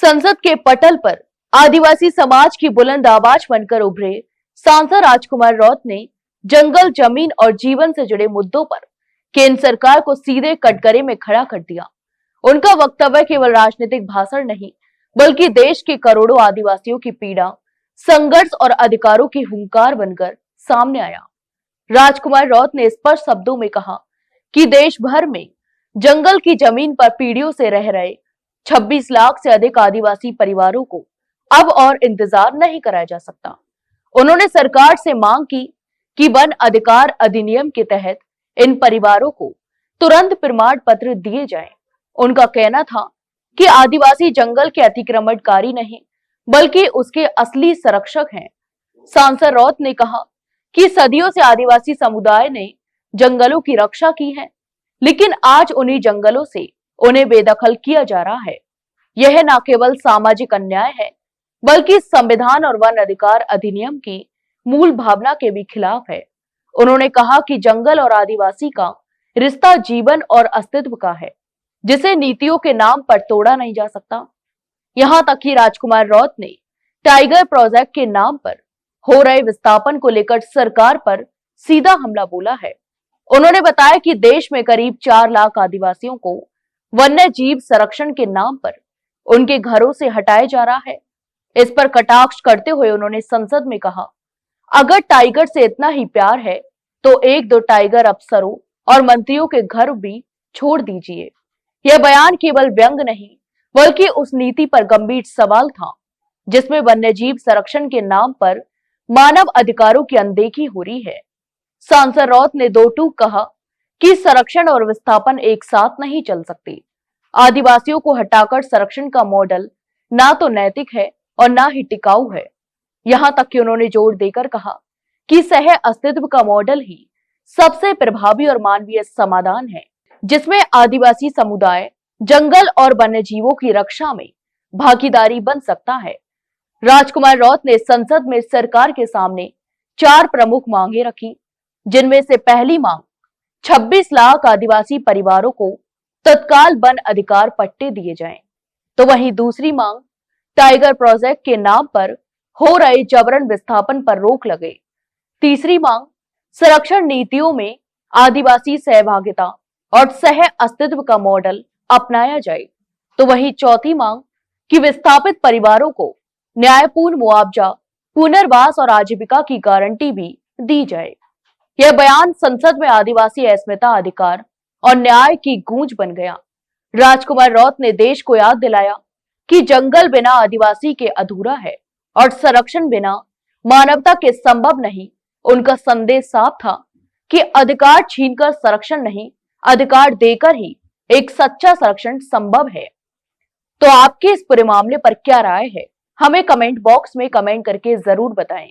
संसद के पटल पर आदिवासी समाज की बुलंद आवाज बनकर उभरे सांसद राजकुमार रौत ने जंगल, जमीन और जीवन से जुड़े मुद्दों पर केंद्र सरकार को सीधे कटघरे में खड़ा कर दिया। उनका वक्तव्य केवल राजनीतिक भाषण नहीं, बल्कि देश के करोड़ों आदिवासियों की पीड़ा, संघर्ष और अधिकारों की हुंकार बनकर सामने आया। राजकुमार रौत ने स्पष्ट शब्दों में कहा कि देश भर में जंगल की जमीन पर पीढ़ियों से रह रहे 26 लाख से अधिक आदिवासी परिवारों को अब और इंतजार नहीं कराया जा सकता। उन्होंने सरकार से मांग की कि वन अधिकार अधिनियम के तहत इन परिवारों को तुरंत प्रमाण पत्र दिए जाएं। उनका कहना था कि आदिवासी जंगल के अतिक्रमणकारी नहीं, बल्कि उसके असली संरक्षक हैं। सांसद रौत ने कहा कि सदियों से आदिवासी समुदाय ने जंगलों की रक्षा की है, लेकिन आज उन्हीं जंगलों से उन्हें बेदखल किया जा रहा है। यह न केवल सामाजिक अन्याय है, बल्कि संविधान और वन अधिकार अधिनियम की मूल भावना के भी खिलाफ है। उन्होंने कहा कि जंगल और आदिवासी का रिश्ता जीवन और अस्तित्व का है, जिसे नीतियों के नाम पर तोड़ा नहीं जा सकता। यहां तक कि राजकुमार रौत ने टाइगर प्रोजेक्ट के नाम पर हो रहे विस्थापन को लेकर सरकार पर सीधा हमला बोला है। उन्होंने बताया कि देश में करीब 4 लाख आदिवासियों को वन्य जीव संरक्षण के नाम पर उनके घरों से हटाया जा रहा है। इस पर कटाक्ष करते हुए उन्होंने संसद में कहा, अगर टाइगर से इतना ही प्यार है तो 1-2 टाइगर अफसरों और मंत्रियों के घर भी छोड़ दीजिए। यह बयान केवल व्यंग नहीं, बल्कि उस नीति पर गंभीर सवाल था जिसमें वन्यजीव संरक्षण के नाम पर मानव अधिकारों की अनदेखी हो रही है। सांसद रौत ने दो टूक कहा कि संरक्षण और विस्थापन एक साथ नहीं चल सकते। आदिवासियों को हटाकर संरक्षण का मॉडल ना तो नैतिक है और ना ही टिकाऊ है। यहां तक कि उन्होंने जोर देकर कहा कि सह अस्तित्व का मॉडल ही सबसे प्रभावी और मानवीय समाधान है, जिसमें आदिवासी समुदाय जंगल और वन्य जीवों की रक्षा में भागीदारी बन सकता है। राजकुमार रौत ने संसद में सरकार के सामने 4 प्रमुख मांगे रखी, जिनमें से पहली मांग 26 लाख आदिवासी परिवारों को तत्काल वन अधिकार पट्टे दिए जाएं, तो वहीं दूसरी मांग टाइगर प्रोजेक्ट के नाम पर हो रहे जबरन विस्थापन पर रोक लगे। तीसरी मांग संरक्षण नीतियों में आदिवासी सहभागिता और सह अस्तित्व का मॉडल अपनाया जाए, तो वहीं चौथी मांग कि विस्थापित परिवारों को न्यायपूर्ण मुआवजा, पुनर्वास और आजीविका की गारंटी भी दी जाए। यह बयान संसद में आदिवासी अस्मिता, अधिकार और न्याय की गूंज बन गया। राजकुमार रौत ने देश को याद दिलाया कि जंगल बिना आदिवासी के अधूरा है और संरक्षण बिना मानवता के संभव नहीं। उनका संदेश साफ था कि अधिकार छीनकर संरक्षण नहीं, अधिकार देकर ही एक सच्चा संरक्षण संभव है। तो आपके इस पूरे मामले पर क्या राय है, हमें कमेंट बॉक्स में कमेंट करके जरूर बताएं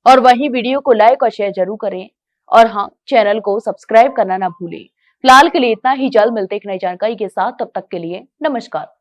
और वहीं वीडियो को लाइक और शेयर जरूर करें। और हाँ, चैनल को सब्सक्राइब करना ना भूलें। फिलहाल के लिए इतना ही, जल्द मिलते एक नई जानकारी के साथ। तब तक के लिए नमस्कार।